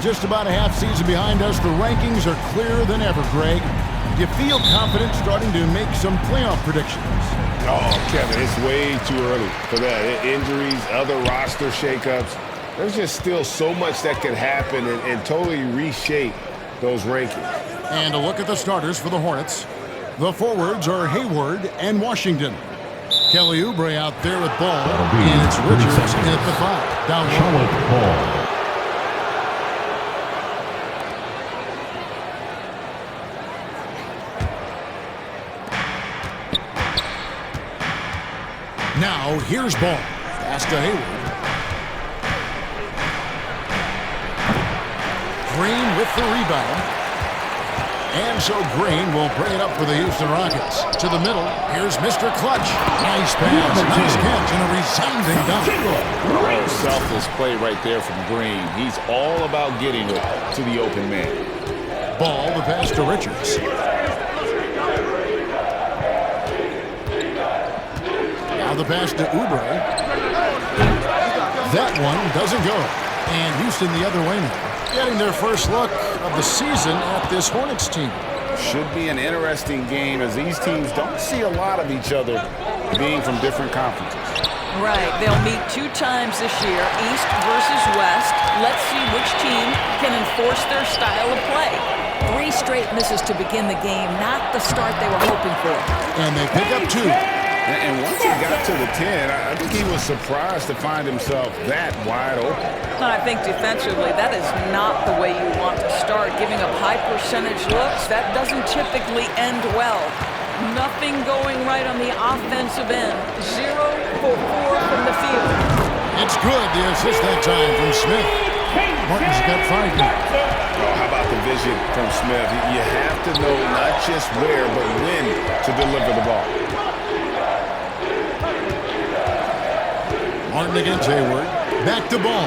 just about a half season behind us, the rankings are clearer than ever, Greg. Do you feel confident starting to make some playoff predictions? Oh, Kevin, it's way too early for that. Injuries, other roster shakeups. There's just still so much that can happen and totally reshape those rankings. And a look at the starters for the Hornets. The forwards are Hayward and Washington. Kelly Oubre out there with ball, and it's Richards in at the 5. Down Charlotte Ball. Now, here's ball. Pass to Hayward. Green with the rebound. And so Green will bring it up for the Houston Rockets. To the middle, here's Mr. Clutch. Nice pass, nice catch, and a resounding dunk. Great selfless play right there from Green. He's all about getting it to the open man. Ball, the pass to Richards. Now the pass to Oubre. That one doesn't go. And Houston the other way now, getting their first look of the season at this Hornets team. Should be an interesting game as these teams don't see a lot of each other being from different conferences. Right. They'll meet 2 times this year, East versus West. Let's see which team can enforce their style of play. 3 straight misses to begin the game, not the start they were hoping for. And they pick up 2. And once he got to the 10, I think he was surprised to find himself that wide open. I think defensively, that is not the way you want to start. Giving up high percentage looks, that doesn't typically end well. Nothing going right on the offensive end. 0 for 4 from the field. It's good, the assist that time from Smith. Martin's got 5 now. Oh, how about the vision from Smith? You have to know not just where, but when to deliver the ball. Martin against Hayward. Back to ball.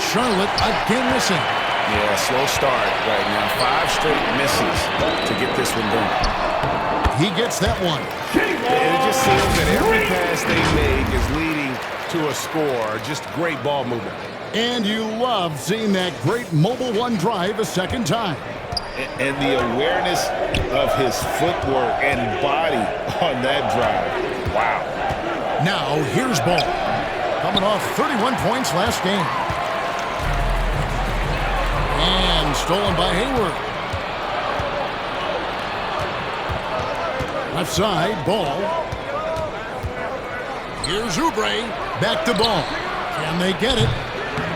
Charlotte again missing. Yeah, slow start right now. 5 straight misses to get this one done. He gets that one. It just seems that every pass they make is leading to a score. Just great ball movement. And you love seeing that great mobile one drive a second time. And the awareness of his footwork and body on that drive. Wow. Now, here's ball. Coming off 31 points last game. And stolen by Hayward. Left side, ball. Here's Oubre. Back to ball. Can they get it?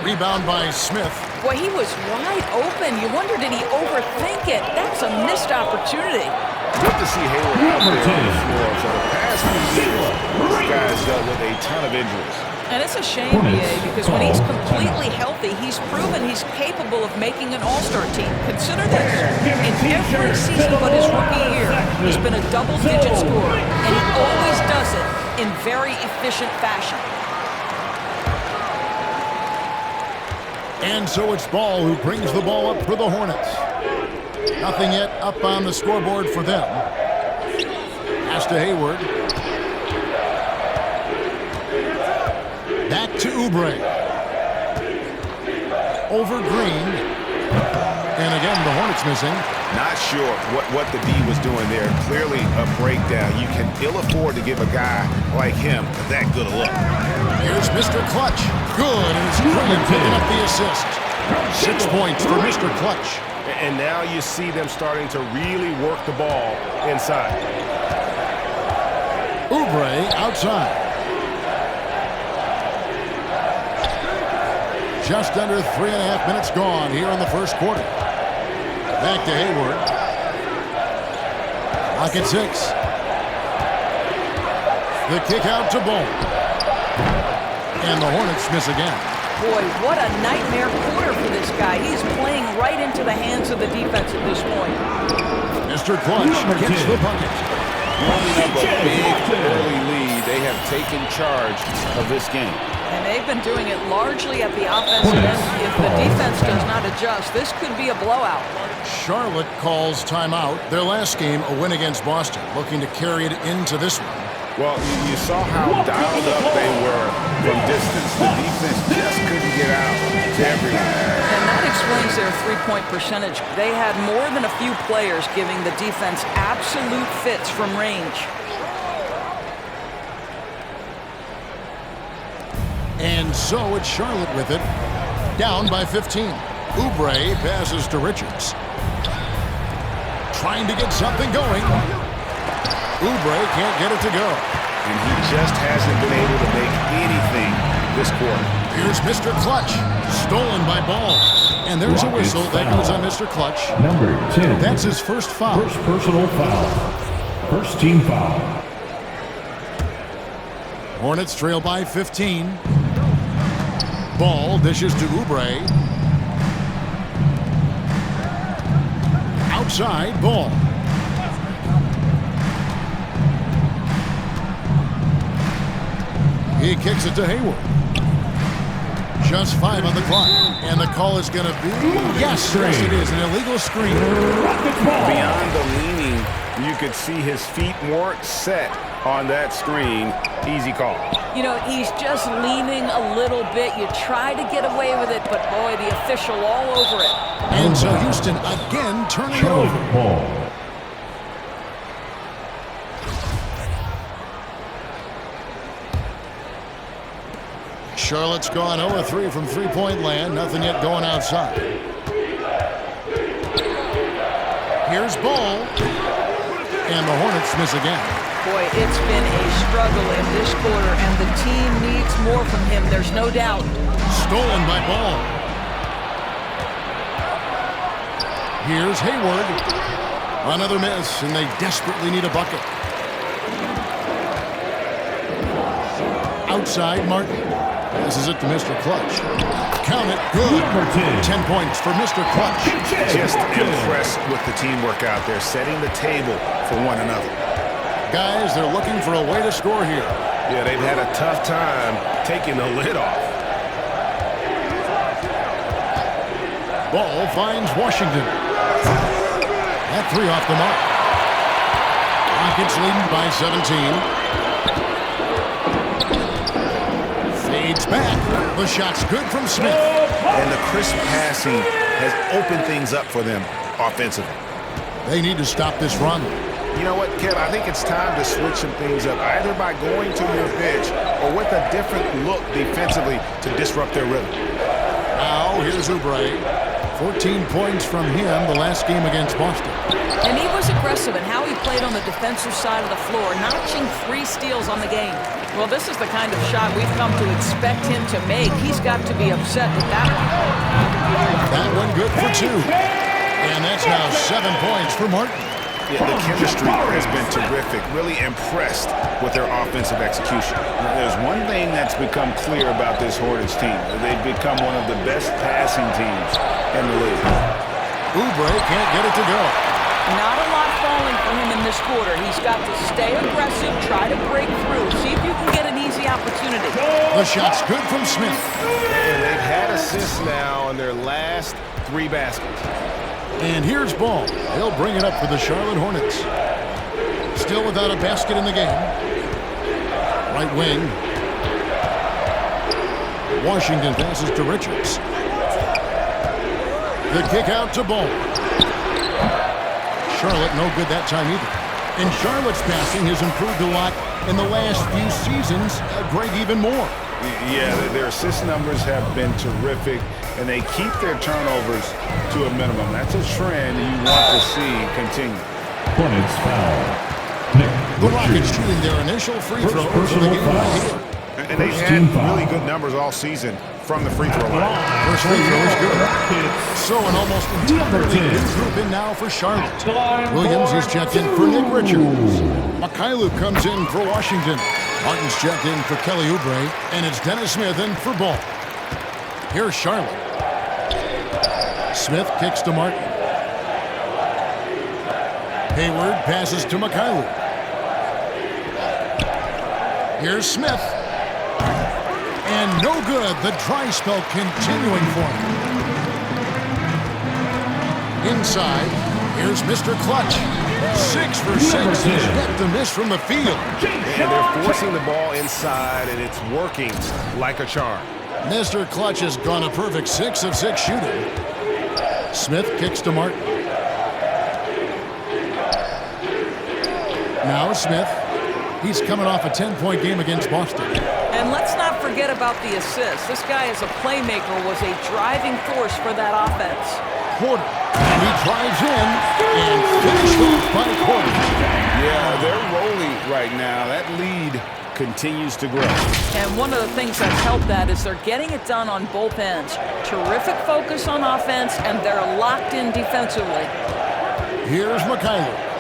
Rebound by Smith. Boy, he was wide open. You wonder, did he overthink it? That's a missed opportunity. Good to see Hayward out there on the floor. For the past few years, this guy's dealt with a ton of injuries. And it's a shame, BA, because when he's completely healthy, he's proven he's capable of making an all-star team. Consider this. In every season but his rookie year, he's been a double-digit scorer, and he always does it in very efficient fashion. And so it's Ball who brings the ball up for the Hornets. Nothing yet up on the scoreboard for them. Pass to Hayward. Back to Oubre. Over Green. And again, the Hornets missing. Not sure what the D was doing there. Clearly a breakdown. You can ill afford to give a guy like him that good a look. Here's Mr. Clutch. Good, and it's Green picking up the assist. 6 points for Mr. Clutch. And now you see them starting to really work the ball inside. Oubre outside. Just under 3.5 minutes gone here in the first quarter. Back to Hayward. Lock at 6. The kick out to Ball. And the Hornets miss again. Boy, what a nightmare quarter for this guy. He's playing right into the hands of the defense at this point. Mr. Clutch gets the bucket. Building up a big early lead, they have taken charge of this game. And they've been doing it largely at the offensive end. If the defense does not adjust, this could be a blowout. Charlotte calls timeout. Their last game, a win against Boston, looking to carry it into this one. Well, you saw how dialed up they were from distance. The defense just couldn't get out to everyone. And that explains their three-point percentage. They had more than a few players giving the defense absolute fits from range. And so it's Charlotte with it, down by 15. Oubre passes to Richards. Trying to get something going. Oubre can't get it to go. And he just hasn't been able to make anything this quarter. Here's Mr. Clutch, stolen by Ball. And there's a whistle that goes on Mr. Clutch. Number 10. That's his first foul. First personal foul. First team foul. Hornets trail by 15. Ball dishes to Oubre. Outside, Ball. He kicks it to Hayward. Just 5 on the clock. And the call is going to be, yes, it is, an illegal screen. Beyond the leaning, you could see his feet weren't set on that screen. Easy call. You know, he's just leaning a little bit. You try to get away with it, but boy, the official all over it. And so Houston again turning it over. Ball. Charlotte's gone 0-3 from three-point land. Nothing yet going outside. Here's Ball. And the Hornets miss again. Boy, it's been a struggle in this quarter, and the team needs more from him. There's no doubt. Stolen by Ball. Here's Hayward. Another miss, and they desperately need a bucket. Outside, Martin. Passes it to Mr. Clutch. Count it. Good. 10 points for Mr. Clutch. Just impressed with the teamwork out there, setting the table for one another. Guys, they're looking for a way to score here. Yeah, they've had a tough time taking the lid off. Ball finds Washington. That 3 off the mark. Rockets leading by 17. Fades back. The shot's good from Smith. And the crisp passing has opened things up for them offensively. They need to stop this run. You know what, Kev? I think it's time to switch some things up, either by going to your bench or with a different look defensively to disrupt their rhythm. Now, here's Oubre. 14 points from him the last game against Boston. And he was aggressive in how he played on the defensive side of the floor, notching 3 steals on the game. Well, this is the kind of shot we've come to expect him to make. He's got to be upset with that one. That one good for 2. And that's now 7 points for Martin. Yeah, the chemistry has been terrific. Really impressed with their offensive execution. There's one thing that's become clear about this Hornets team. They've become one of the best passing teams in the league. Oubre can't get it to go. Not a lot falling for him in this quarter. He's got to stay aggressive, try to break through, see if you can get an easy opportunity. The shot's good from Smith. And they've had assists now on their last 3 baskets. And here's Ball. He'll bring it up for the Charlotte Hornets. Still without a basket in the game. Right wing. Washington passes to Richards. The kick out to Ball. Charlotte no good that time either. And Charlotte's passing has improved a lot in the last few seasons. Greg, even more. Yeah, their assist numbers have been terrific, and they keep their turnovers to a minimum. That's a trend you want to see continue. Hornets foul. The Rockets shooting their initial free throw for the game right here. And they've had really good numbers all season from the free throw line. First free throw is good. So an almost entirely new group in now for Charlotte. Williams is checked in for Nick Richards. Mikhailuk comes in for Washington. Martin's checked in for Kelly Oubre. And it's Dennis Smith in for Ball. Here's Charlotte. Smith kicks to Martin. Hayward passes to Mikhailuk. Here's Smith. And no good. The dry spell continuing for him. Inside, here's Mr. Clutch. 6 for 6. He's yet to miss from the field. And they're forcing the ball inside, and it's working like a charm. Mr. Clutch has gone a perfect 6 of 6 shooting. Smith kicks to Martin. Now Smith. He's coming off a 10-point game against Boston. And let's not forget about the assist. This guy as a playmaker was a driving force for that offense. Porter. And he drives in and finished off by Porter. Yeah, they're rolling right now. That lead continues to grow. And one of the things that's helped that is they're getting it done on both ends. Terrific focus on offense, and they're locked in defensively. Here's Mikhailuk.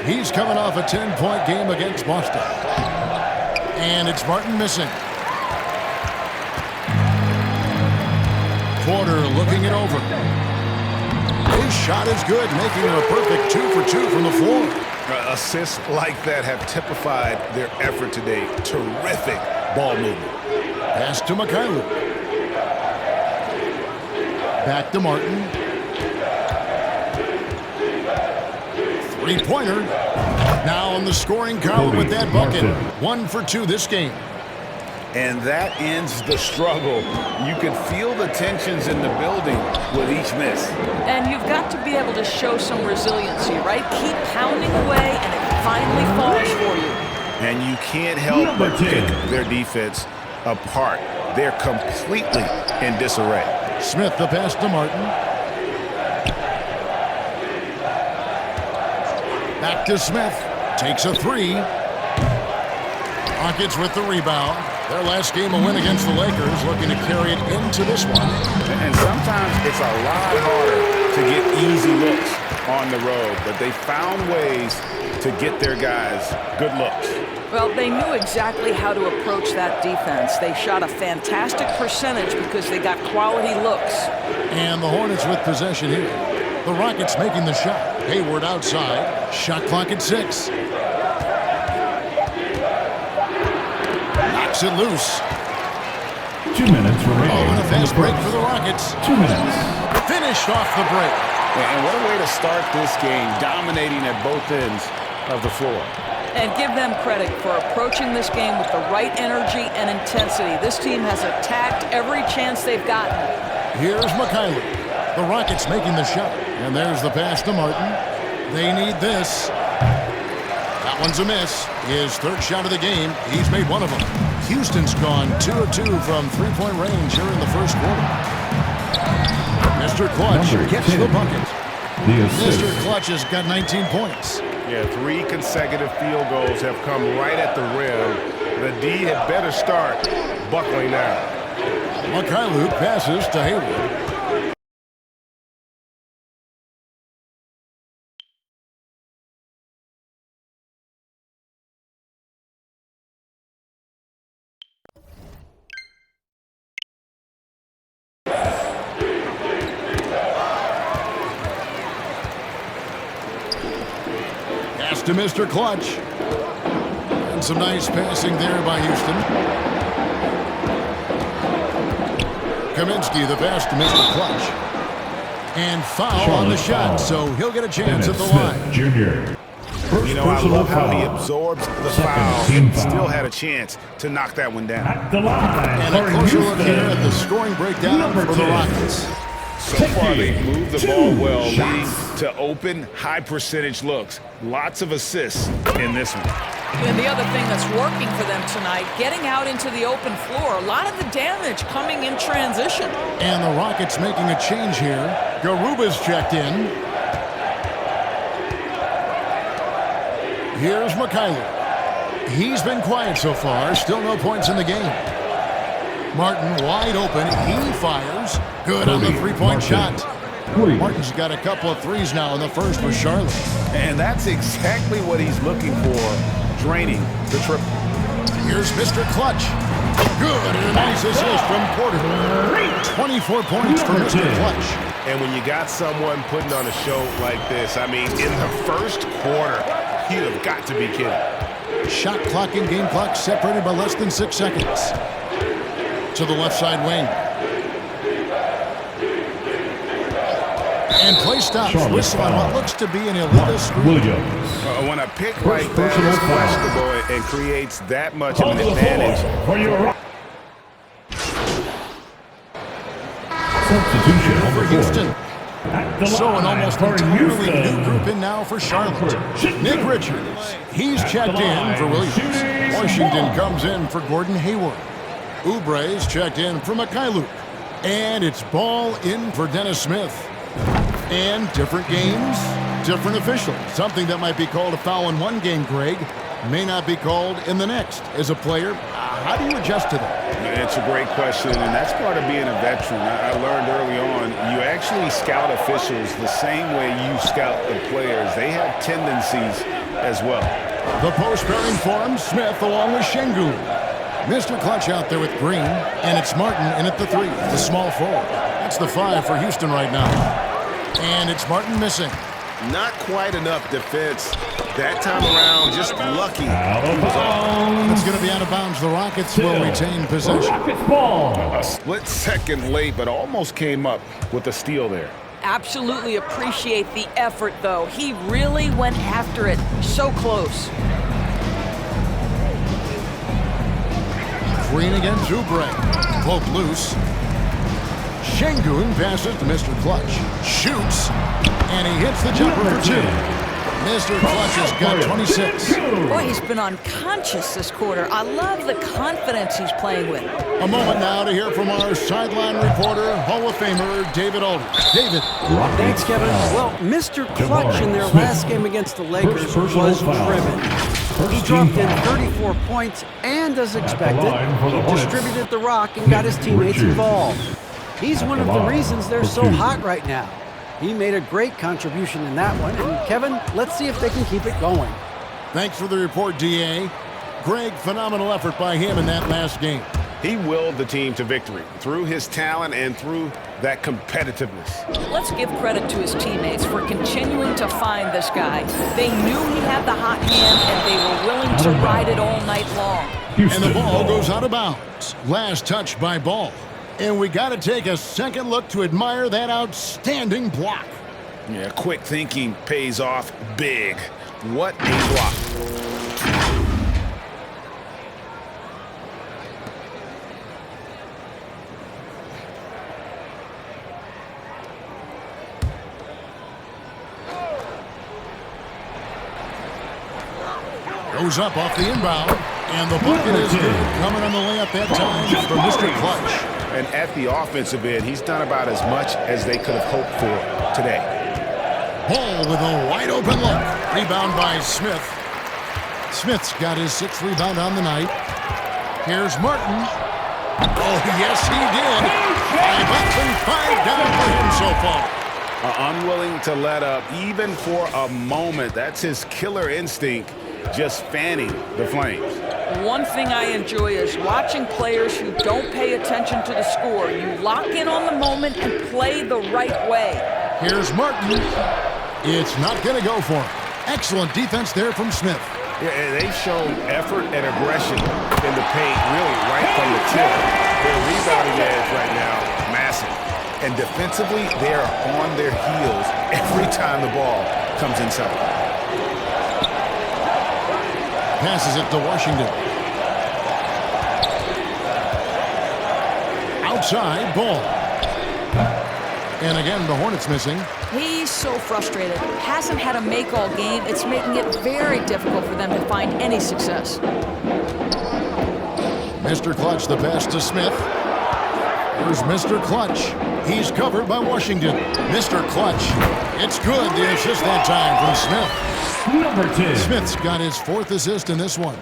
He's coming off a 10-point game against Boston. And it's Martin missing. Porter looking it over. His shot is good, making it a perfect 2 for 2 from the floor. Assists like that have typified their effort today. Terrific ball movement. Pass to Mikhailuk. Back to Martin. Three-pointer. Now on the scoring column with that bucket. 1 for 2 this game. And that ends the struggle. You can feel the tensions in the building with each miss. And you've got to be able to show some resiliency, right? Keep pounding away, and it finally falls for you. And you can't help but pick their defense apart. They're completely in disarray. Smith the pass to Martin. Back to Smith. Takes a 3. Rockets with the rebound. Their last game a win against the Lakers, looking to carry it into this one. And sometimes it's a lot harder to get easy looks on the road, but they found ways to get their guys good looks. Well, they knew exactly how to approach that defense. They shot a fantastic percentage because they got quality looks. And the Hornets with possession here. The Rockets making the shot. Hayward outside. Shot clock at 6. Knocks it loose. 2 minutes remaining. Oh, and a fast break for the Rockets. 2 minutes. Finished off the break. And what a way to start this game, dominating at both ends of the floor. And give them credit for approaching this game with the right energy and intensity. This team has attacked every chance they've gotten. Here's Mikhailuk. The Rockets making the shot. And there's the pass to Martin. They need this. That one's a miss. His third shot of the game. He's made one of them. Houston's gone 2 of 2 from three-point range here in the first quarter. Mr. Clutch gets the bucket. Mr. Clutch has got 19 points. Yeah, 3 consecutive field goals have come right at the rim. The D had better start buckling now. Mikhailuk passes to Hayward. To Mr. Clutch. And some nice passing there by Houston. Kaminsky the pass to Mr. Clutch. And foul on the shot, so he'll get a chance at the line. Junior. You know, I love how he absorbs the foul and still had a chance to knock that one down. And a closer look here at the scoring breakdown for the Rockets. So far, they've moved the ball well, leading to open, high-percentage looks. Lots of assists in this one. And the other thing that's working for them tonight, getting out into the open floor. A lot of the damage coming in transition. And the Rockets making a change here. Garuba's checked in. Here's Mikhailuk. He's been quiet so far. Still no points in the game. Martin wide open. He fires. Good on the three-point shot. Martin's got a couple of threes now in the first with Charlotte. And that's exactly what he's looking for, draining the triple. Here's Mr. Clutch. Good, and a nice assist from Porter. 24 points for Mr. Clutch. And when you got someone putting on a show like this, I mean, in the first quarter, you'd have got to be kidding. Shot clock and game clock separated by less than 6 seconds. To the left side wing. And play stops. Whistle on what looks to be an illegal screen. When a pick like that is questionable and creates that much of an advantage. Substitution on for the Houston. court. At the So an line almost for entirely Houston. new group in now for Charlotte. Nick Richards, he's checked in for Williams. Washington comes in for Gordon Hayward. Oubre's checked in for Mikhailuk. And it's Ball in for Dennis Smith. And different games, different officials. Something that might be called a foul in one game, Greg, may not be called in the next. As a player, how do you adjust to that? It's a great question, and that's part of being a veteran. I learned early on, you actually scout officials the same way you scout the players. They have tendencies as well. The post pairing forms Smith along with Şengün. Mr. Clutch out there with Green, and it's Martin in at the 3, the small forward. That's the 5 for Houston right now. And it's Martin missing. Not quite enough defense that time around, just lucky. Out of bounds. It's going to be out of bounds. The Rockets will retain possession. Rockets ball. A split second late, but almost came up with a steal there. Absolutely appreciate the effort, though. He really went after it. So close. Green against Oubre. Poke loose. Şengün passes to Mr. Clutch. Shoots. And he hits the jumper for 2. Mr. Clutch has got 26. Boy, he's been unconscious this quarter. I love the confidence he's playing with. A moment now to hear from our sideline reporter, Hall of Famer David Aldridge. David. Thanks, Kevin. Well, Mr. Clutch in their last game against the Lakers was driven. He dropped in 34 points, and as expected, he distributed the rock and got his teammates involved. He's one of the reasons they're so hot right now. He made a great contribution in that one, and Kevin, let's see if they can keep it going. Thanks for the report, D.A. Greg, phenomenal effort by him in that last game. He willed the team to victory through his talent and through that competitiveness. Let's give credit to his teammates for continuing to find this guy. They knew he had the hot hand, and they were willing to ride it all night long. And the ball goes out of bounds. Last touch by Ball. And we got to take a second look to admire that outstanding block. Yeah, quick thinking pays off big. What a block. Goes up off the inbound. And the bucket is good. Coming on the layup that time for Mr. Clutch. And at the offensive end, he's done about as much as they could have hoped for today. Ball with a wide open look. Rebound by Smith. Smith's got his 6th rebound on the night. Here's Martin. Oh, yes, he did. 5 up and 5 down for him so far. Unwilling to let up even for a moment. That's his killer instinct, just fanning the flames. One thing I enjoy is watching players who don't pay attention to the score. You lock in on the moment and play the right way. Here's Martin. It's not going to go for him. Excellent defense there from Smith. Yeah, and they've shown effort and aggression in the paint, really right from the tip. Their rebounding edge right now, massive. And defensively, they are on their heels every time the ball comes inside. Passes it to Washington. Outside, Ball. And again, the Hornets missing. He's so frustrated. Hasn't had a make all game. It's making it very difficult for them to find any success. Mr. Clutch, the pass to Smith. Here's Mr. Clutch. He's covered by Washington. Mr. Clutch. It's good. The assist that time from Smith. Number 10. Smith's got his 4th assist in this one.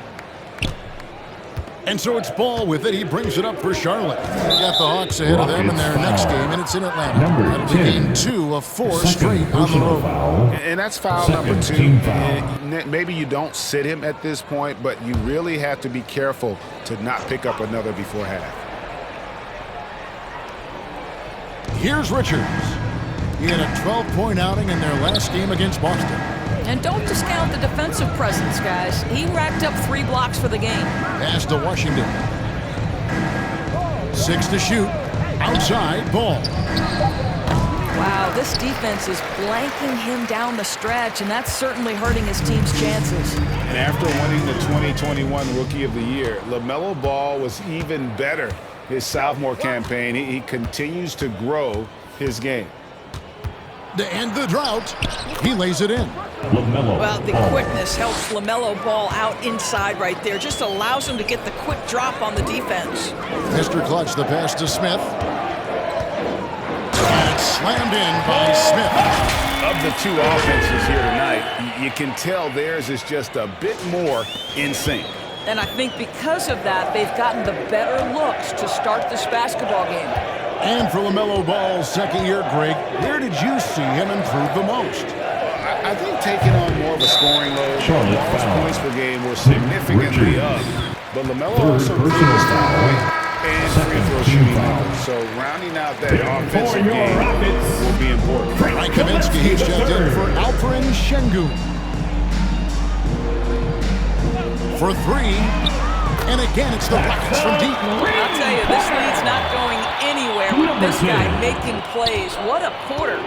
And so it's Ball with it. He brings it up for Charlotte. They got the Hawks ahead of them in their next game, and it's in Atlanta. That'll be game 2 of 4 straight on the road. And that's foul number 2. And maybe you don't sit him at this point, but you really have to be careful to not pick up another before half. Here's Richards. He had a 12-point outing in their last game against Boston. And don't discount the defensive presence, guys. He racked up 3 blocks for the game. Pass to Washington. 6 to shoot. Outside, Ball. Wow, this defense is blanking him down the stretch, and that's certainly hurting his team's chances. And after winning the 2021 Rookie of the Year, LaMelo Ball was even better his sophomore campaign. He continues to grow his game. To end the drought, he lays it in. Well, the quickness helps LaMelo Ball out inside right there. Just allows him to get the quick drop on the defense. Mr. Clutch, the pass to Smith. And it's slammed in by Smith. Of the two offenses here tonight, you can tell theirs is just a bit more in sync. And I think because of that, they've gotten the better looks to start this basketball game. And for LaMelo Ball's second year, Greg, where did you see him improve the most? I think taking on more of a scoring load, Ball's points per game were significantly up. But LaMelo also produced and free throw shooting numbers. So rounding out that offensive game will be important. Frank Kaminsky, he's checked in for Alperen Şengün. For three. And again, it's the Rockets from deep. I'll tell you, this lead's not going anywhere with this guy making plays. What a quarter.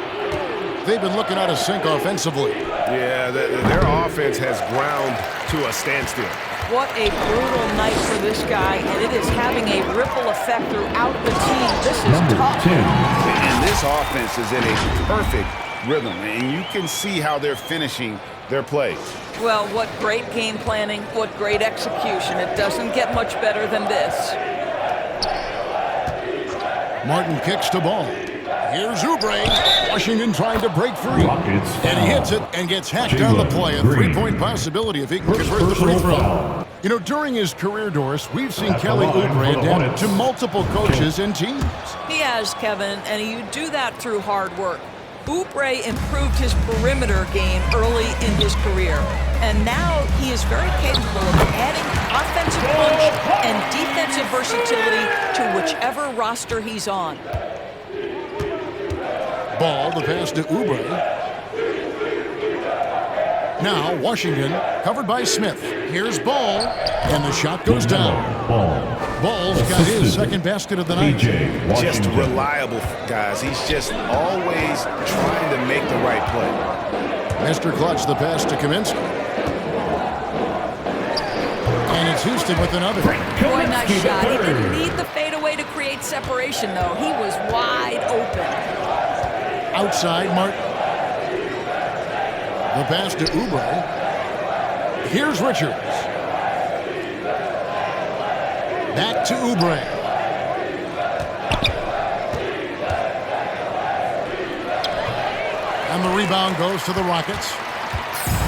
They've been looking out of sync offensively. Yeah, their offense has ground to a standstill. What a brutal night for this guy, and it is having a ripple effect throughout the team. This is tough. And this offense is in a perfect rhythm, and you can see how they're finishing their plays. Well, what great game planning, what great execution. It doesn't get much better than this. Martin kicks to Ball. Here's Oubre. Washington trying to break free. And he hits it and gets hacked on the play. A three-point possibility if he can convert the free throw. You know, during his career, Doris, we've seen Kelly Oubre adapt to multiple coaches and teams. He has, Kevin, and you do that through hard work. Oubre improved his perimeter game early in his career, and now he is very capable of adding offensive punch and defensive versatility to whichever roster he's on. Ball, the pass to Oubre. Now Washington, covered by Smith. Here's Ball, and the shot goes down. Ball's got his second basket of the night. Just reliable, guys. He's just always trying to make the right play. Mr. Clutch, the pass to Kaminsky. And it's Houston with another. Boy, nice shot. He didn't need the fadeaway to create separation, though. He was wide open. Outside, Martin. The pass to Oubre. Here's Richards. Back to Oubre. And the rebound goes to the Rockets.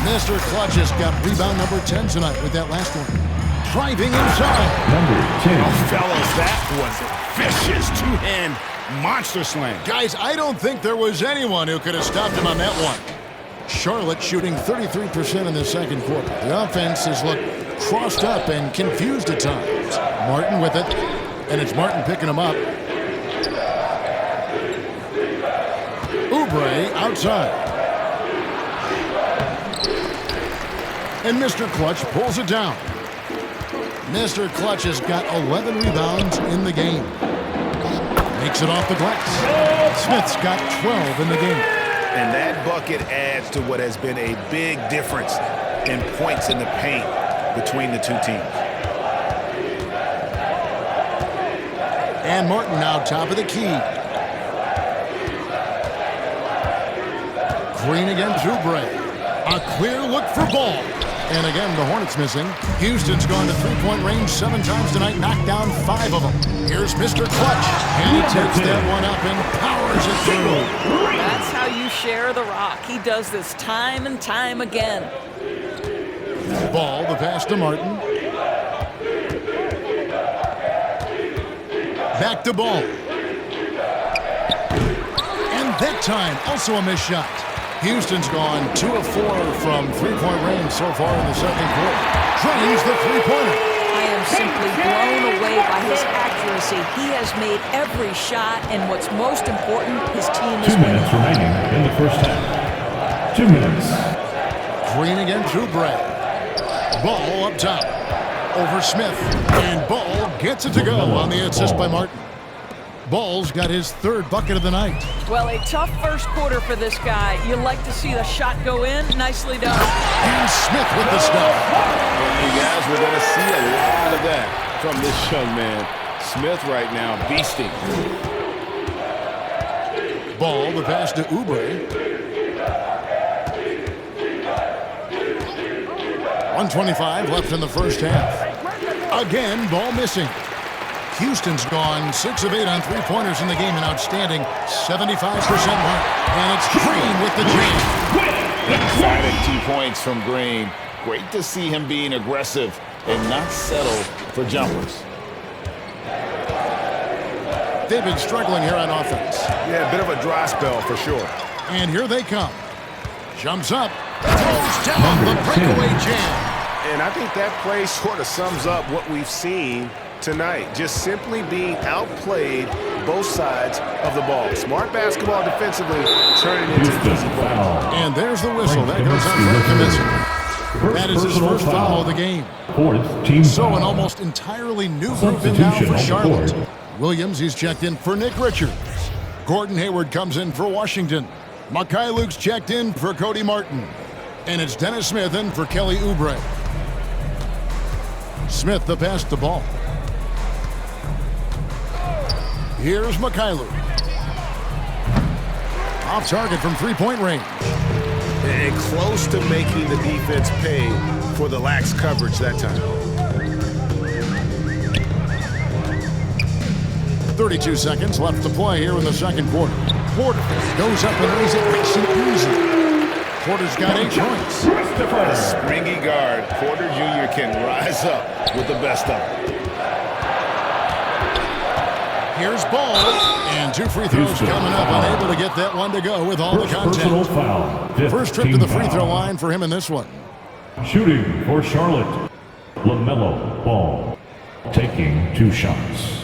Mr. Clutch has got rebound number 10 tonight with that last one. Driving inside. Number 10. Oh, fellas, that was a vicious two-hand monster slam. Guys, I don't think there was anyone who could have stopped him on that one. Charlotte shooting 33% in the second quarter. The offense has looked crossed up and confused at times. Martin with it, and it's Martin picking him up. Oubre outside. And Mr. Clutch pulls it down. Mr. Clutch has got 11 rebounds in the game. Makes it off the glass. Smith's got 12 in the game. And that bucket adds to what has been a big difference in points in the paint between the two teams. And Martin now top of the key. Green against Oubre. A clear look for Ball. And again, the Hornets missing. Houston's gone to three-point range 7 times tonight, knocked down 5 of them. Here's Mr. Clutch. And he takes that one up and powers it through. That's how you share the rock. He does this time and time again. Ball, the pass to Martin. Back to Ball. And that time, also a missed shot. Houston's gone 2 of 4 from three-point range so far in the second quarter. Drains the three-pointer. I am simply blown away by his accuracy. He has made every shot, and what's most important, his team is 2 minutes remaining in the first half. 2 minutes. Green against Oubre. Ball up top. Over Smith. And Ball gets it to go on the assist by Martin. Ball's got his third bucket of the night. Well, a tough first quarter for this guy. You like to see the shot go in. Nicely done. And Smith with the stop. And you guys, we're going to see a lot of that from this young man. Smith right now beasting. Ball, the pass to Oubre. 1:25 left in the first half. Again, ball missing. Houston's gone 6 of 8 on three-pointers in the game, an outstanding 75% mark. And it's Green with the jam. Emphatic 2 points from Green. Great to see him being aggressive and not settle for jumpers. They've been struggling here on offense. Yeah, a bit of a dry spell for sure. And here they come. Jumps up. Throws down the breakaway jam. And I think that play sort of sums up what we've seen tonight. Just simply being outplayed both sides of the ball. Smart basketball defensively, turning into easy ball. And there's the whistle. That goes on Frank Kaminsky. That is his first foul of the game. So an almost entirely new group in now for Charlotte. Williams, he's checked in for Nick Richards. Gordon Hayward comes in for Washington. Makai Luke's checked in for Cody Martin. And it's Dennis Smith in for Kelly Oubre. Smith the pass to Ball. Here's Mikhailuk. Off target from three-point range. And close to making the defense pay for the lax coverage that time. 32 seconds left to play here in the second quarter. Porter goes up and lays it nice and easy. Porter's got 8 points. A springy guard, Porter Jr. can rise up with the best of them. Here's Ball, and 2 free throws coming up, unable to get that one to go with all the contact. First trip to the free throw line for him in this one. Shooting for Charlotte, LaMelo Ball, taking 2 shots.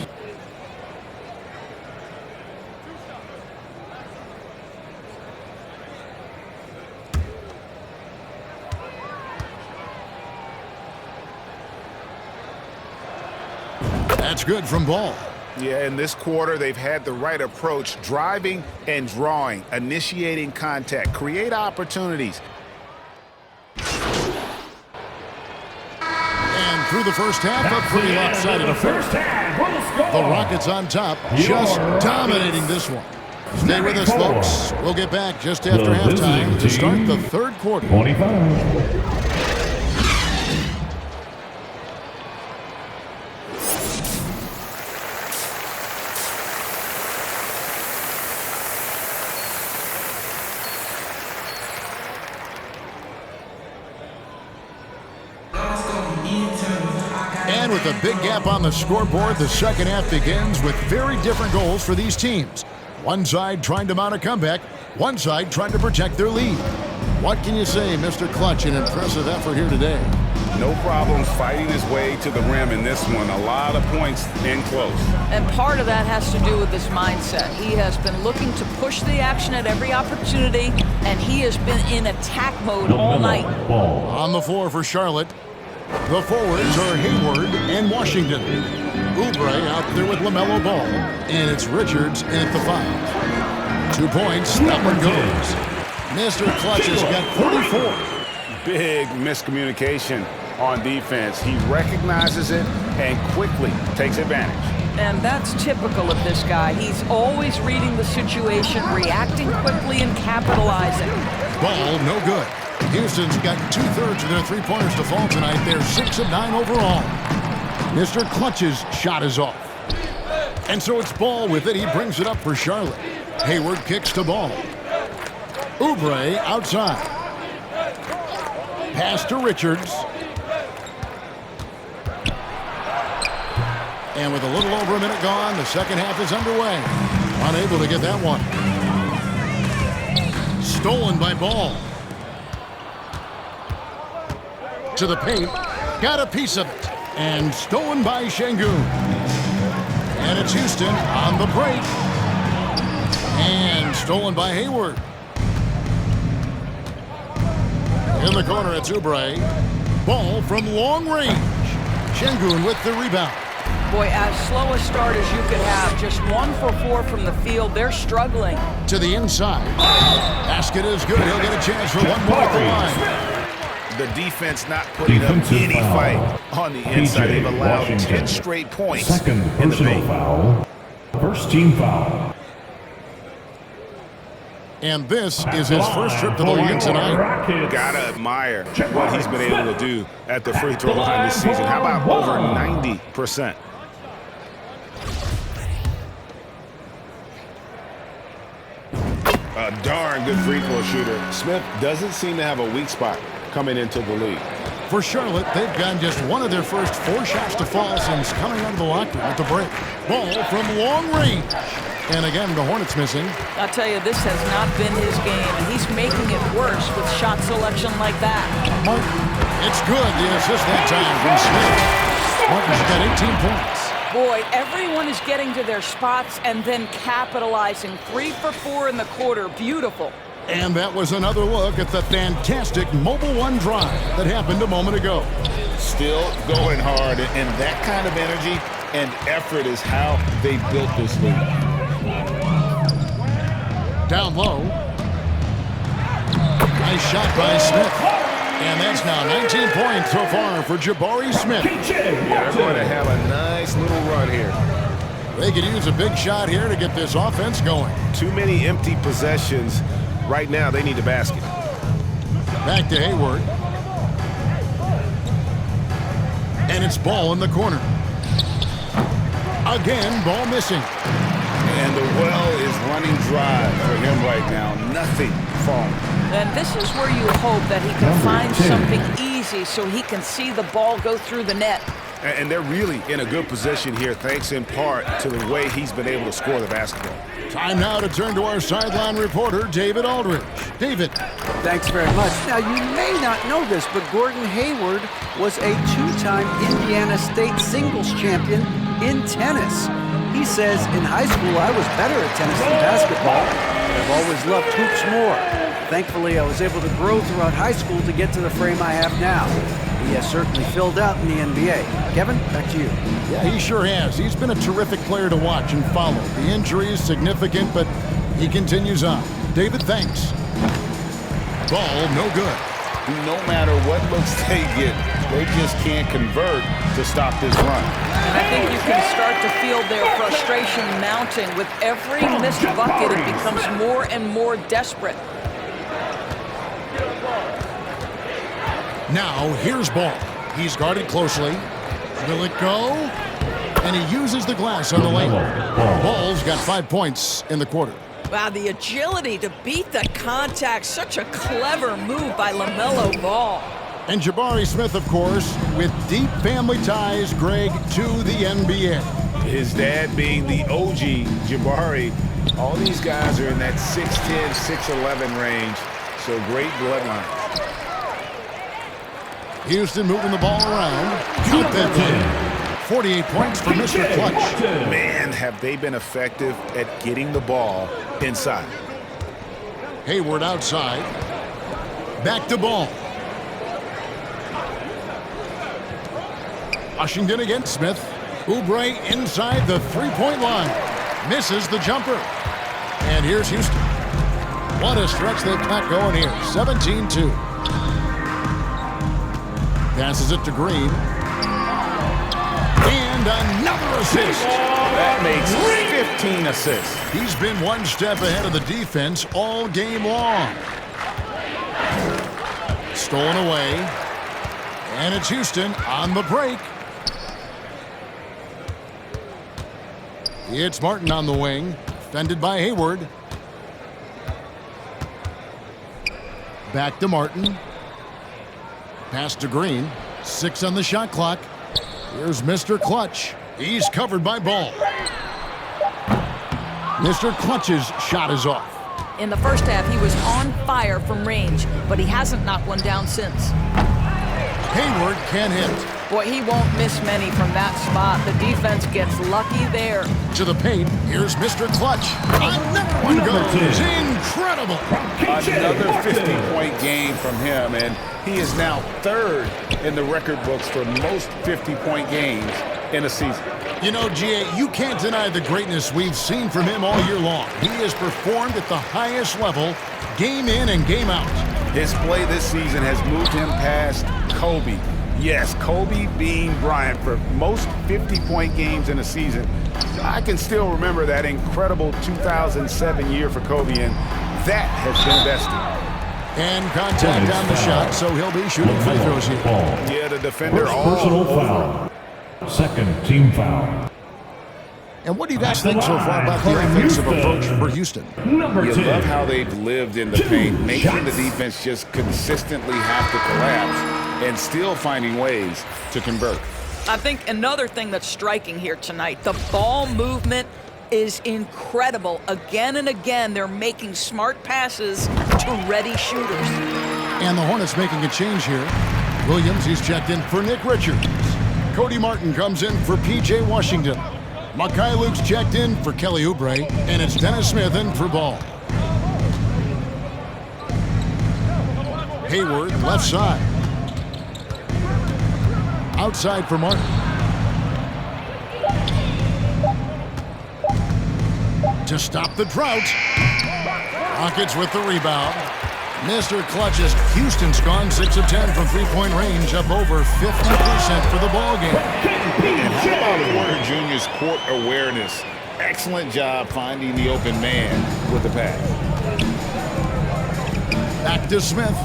That's good from Ball. Yeah, in this quarter, they've had the right approach, driving and drawing, initiating contact, create opportunities. And through the first half, a pretty lopsided affair. The Rockets on top, just dominating this one. Stay with us, folks. We'll get back just after halftime to start the third quarter. 25. And with a big gap on the scoreboard, the second half begins with very different goals for these teams. One side trying to mount a comeback, one side trying to protect their lead. What can you say, Mr. Clutch? An impressive effort here today. No problems fighting his way to the rim in this one. A lot of points in close. And part of that has to do with his mindset. He has been looking to push the action at every opportunity, and he has been in attack mode all night. On the floor for Charlotte, the forwards are Hayward and Washington. Oubre out there with LaMelo Ball, and it's Richards in at the 5. 2 points, that one goes. Mr. Clutch has got 44. Big miscommunication on defense. He recognizes it and quickly takes advantage. And that's typical of this guy. He's always reading the situation, reacting quickly, and capitalizing. Ball, no good. Houston's got 2/3 of their three-pointers to fall tonight. They're 6 of 9 overall. Mr. Clutch's shot is off. And so it's Ball with it. He brings it up for Charlotte. Hayward kicks to Ball. Oubre outside. Pass to Richards. And with a little over a minute gone, the second half is underway. Unable to get that one. Stolen by Ball. To the paint. Got a piece of it. And stolen by Şengün. And it's Houston on the break. And stolen by Hayward. In the corner, it's Oubre. Ball from long range. Şengün with the rebound. Boy, as slow a start as you could have. Just 1 for 4 from the field. They're struggling. To the inside. Basket is good. He'll get a chance for one more at the line. The defense not putting up any fight on the inside. They've allowed 10 straight points Second in the personal paint. foul. First team foul. And this is his first trip to the line tonight. Gotta admire what he's been able to do at the free throw line this season. How about over 90%? A darn good free throw shooter. Smith doesn't seem to have a weak spot coming into the league. For Charlotte, they've gotten just one of their first 4 shots to fall since coming out of the locker room at the break. Ball from long range. And again, the Hornets missing. I'll tell you, this has not been his game, and he's making it worse with shot selection like that. Martin, it's good. The assist that time from Smith. Martin's got 18 points. Boy, everyone is getting to their spots and then capitalizing. 3 for 4 in the quarter. Beautiful. And that was another look at the fantastic Mobile One drive that happened a moment ago. Still going hard, and that kind of energy and effort is how they built this league. Down low. Nice shot by Smith. And that's now 19 points so far for Jabari Smith. Yeah, they're going to have a nice little run here. They could use a big shot here to get this offense going. Too many empty possessions. Right now, they need a basket. Back to Hayward. And it's ball in the corner. Again, ball missing. And the well is running dry for him right now. Nothing falling. And this is where you hope that he can find something easy so he can see the ball go through the net. And they're really in a good position here, thanks in part to the way he's been able to score the basketball. Time now to turn to our sideline reporter, David Aldridge. David. Thanks very much. Now, you may not know this, but Gordon Hayward was a 2-time Indiana State singles champion in tennis. He says, in high school, I was better at tennis than basketball, but I've always loved hoops more. Thankfully, I was able to grow throughout high school to get to the frame I have now. He has certainly filled out in the NBA. Kevin, back to you. Yeah, he sure has. He's been a terrific player to watch and follow. The injury is significant, but he continues on. David, thanks. Ball, no good. No matter what looks they get, they just can't convert to stop this run. And I think you can start to feel their frustration mounting. With every missed bucket, it becomes more and more desperate. Now, here's ball. He's guarded closely. Will it go? And he uses the glass on the lane. Ball's got 5 points in the quarter. Wow, the agility to beat the contact. Such a clever move by LaMelo Ball. And Jabari Smith, of course, with deep family ties, Greg, to the NBA. His dad being the OG Jabari. All these guys are in that 6'10", 6'11" range. So great bloodline. Houston moving the ball around. Count that 48 points for Mr. Clutch. Man, have they been effective at getting the ball inside. Hayward outside. Back to ball. Washington against Smith. Oubre inside the three-point line. Misses the jumper. And here's Houston. What a stretch they've got going here. 17-2. Passes it to Green. And another assist. That makes 15 assists. He's been one step ahead of the defense all game long. Stolen away. And it's Houston on the break. It's Martin on the wing. Defended by Hayward. Back to Martin. Pass to Green. 6 on the shot clock. Here's Mr. Clutch. He's covered by Ball. Mr. Clutch's shot is off. In the first half, he was on fire from range, but he hasn't knocked one down since. Hayward can hit. Boy, he won't miss many from that spot. The defense gets lucky there. To the paint, here's Mr. Clutch. Another one goes. Incredible. Another 50-point game from him, and he is now third in the record books for most 50-point games in a season. You know, G.A., you can't deny the greatness we've seen from him all year long. He has performed at the highest level, game in and game out. His play this season has moved him past Kobe. Yes, Kobe being Bryant for most 50-point games in a season. I can still remember that incredible 2007 year for Kobe, and that has been bested. And contact on the shot, so he'll be shooting free throws here. Yeah, the defender First all personal over. foul. Second team foul. And what do you guys think so far about the offensive approach for Houston? Number You 10. love how they've lived in the paint, making the defense just consistently have to collapse and still finding ways to convert. I think another thing that's striking here tonight, the ball movement is incredible. Again and again, they're making smart passes to ready shooters. And the Hornets making a change here. Williams, he's checked in for Nick Richards. Cody Martin comes in for P.J. Washington. Makai Luke's checked in for Kelly Oubre, and it's Dennis Smith in for Ball. Hayward, left side. Outside for Martin. To stop the drought. Rockets with the rebound. Mr. Clutch's Houston's gone 6 of 10 from three-point range, up over 50% for the ball game. And how about Porter Jr.'s court awareness? Excellent job finding the open man with the pass. Back to Smith.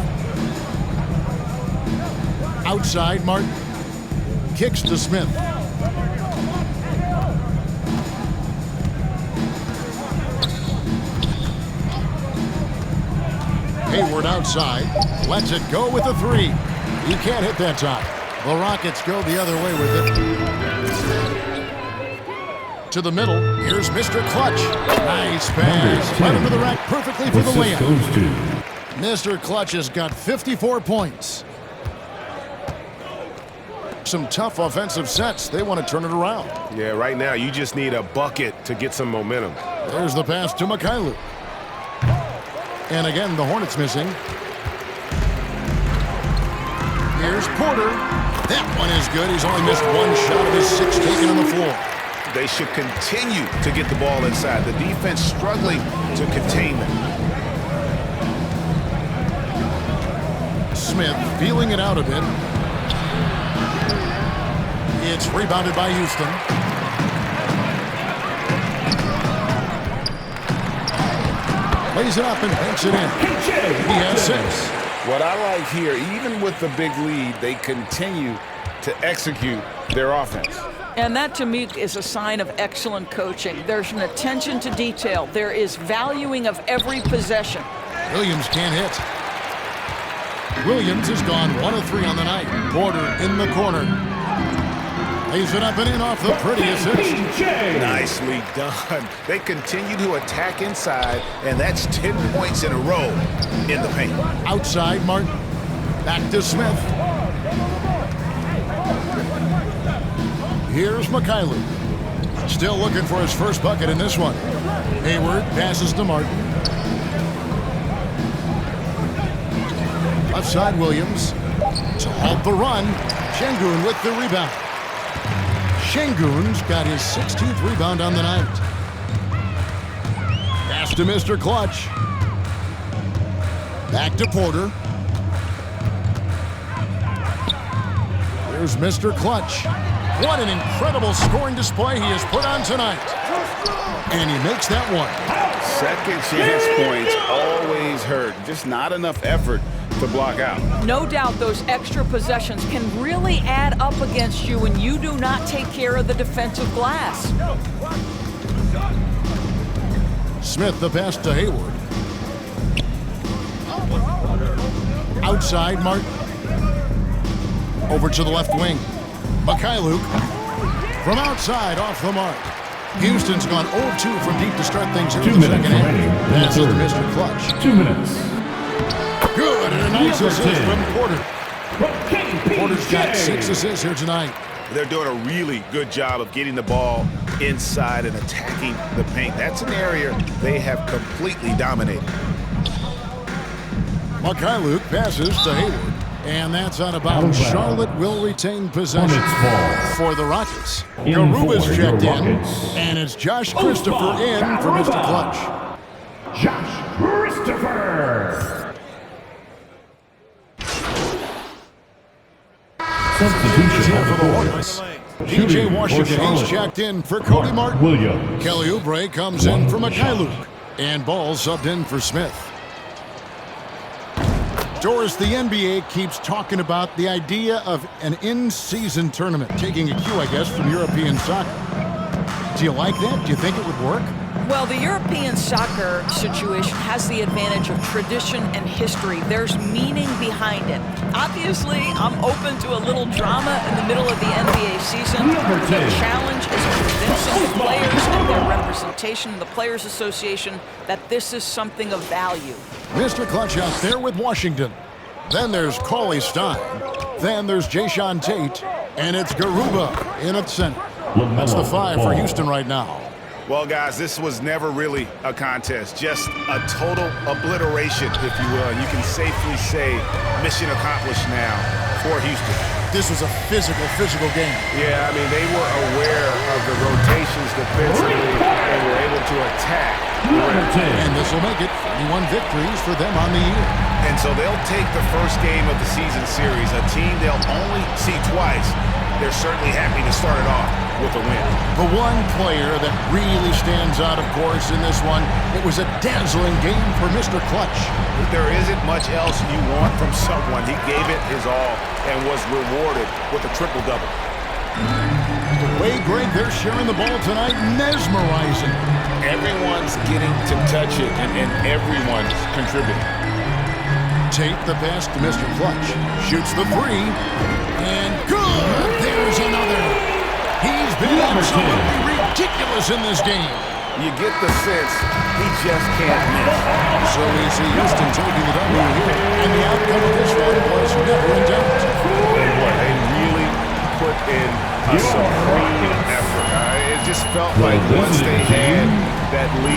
Outside, Martin. Kicks to Smith. Hayward outside. Lets it go with a three. He can't hit that time. The Rockets go the other way with it. To the middle. Here's Mr. Clutch. Nice pass. Right into the rack perfectly for the Assist layup. goes to Mr. Clutch has got 54 points. Some tough offensive sets. They want to turn it around. Yeah, right now you just need a bucket to get some momentum. There's the pass to Makai. And again, the Hornets missing. Here's Porter. That one is good. He's only missed one shot of his 6 taken on the floor. They should continue to get the ball inside. The defense struggling to contain them. Smith feeling it out a bit. It's rebounded by Houston. Lays it up and banks it in. He has 6. What I like here, even with the big lead, they continue to execute their offense. And that, to me, is a sign of excellent coaching. There's an attention to detail. There is valuing of every possession. Williams can't hit. Williams has gone 1 of 3 on the night. Porter in the corner. Lays it up and in off the pretty assist. Nicely done. They continue to attack inside, and that's 10 points in a row in the paint. Outside, Martin. Back to Smith. Here's Makai. Still looking for his first bucket in this one. Hayward passes to Martin. Left side, Williams. To halt the run. Şengün with the rebound. Şengün's got his 16th rebound on the night. Pass to Mr. Clutch. Back to Porter. Here's Mr. Clutch. What an incredible scoring display he has put on tonight. And he makes that one. Second chance points always hurt. Just not enough effort to block out. No doubt those extra possessions can really add up against you when you do not take care of the defensive glass. Smith the pass to Hayward. Outside, Martin. Over to the left wing. Makai from outside off the mark. Houston's gone 0-2 from deep to start things here in the second half. Passes to Mr. Clutch. 2 minutes. Good, and a nice assist from Porter. Porter's got 6 assists here tonight. They're doing a really good job of getting the ball inside and attacking the paint. That's an area they have completely dominated. Makai passes to Hayward. And that's out of bounds. Charlotte will retain possession Hornets ball. for the Rockets. In Garuba's for checked your in, Rockets. and it's Josh Christopher in for Mr. Clutch. Josh Christopher. Substitution Here for the on the Hornets. court. DJ Shooting Washington, for he's Charlotte. checked in for Cody Martin. Williams. Kelly Oubre comes in for Mikhailuk. And Ball subbed in for Smith. Doris, the NBA keeps talking about the idea of an in-season tournament, taking a cue, I guess, from European soccer. Do you like that? Do you think it would work? Well, the European soccer situation has the advantage of tradition and history. There's meaning behind it. Obviously, I'm open to a little drama in the middle of the NBA season. The challenge is convincing the players and their representation in the Players Association that this is something of value. Mr. Clutch out there with Washington. Then there's Cauley Stein. Then there's Jayshawn Tate. And it's Garuba in at center. That's the 5 for Houston right now. Well, guys, this was never really a contest, just a total obliteration, if you will. You can safely say mission accomplished now for Houston. This was a physical game. Yeah, I mean, they were aware of the rotations defensively and were able to attack. And this will make it 41 victories for them on the year. And so they'll take the first game of the season series, a team they'll only see twice. They're certainly happy to start it off with a win. The one player that really stands out, of course, in this one, it was a dazzling game for Mr. Clutch. There isn't much else you want from someone. He gave it his all and was rewarded with a triple-double. The way, Greg, they're sharing the ball tonight, mesmerizing. Everyone's getting to touch it, and everyone's contributing. Tate the pass to Mr. Clutch. Shoots the 3. And good! There's another. He's been absolutely ridiculous in this game. You get the sense he just can't miss. So we see Houston taking the W here. And the outcome of this one was never in doubt. And boy, they really put in a supreme effort. It just felt like once they had that lead.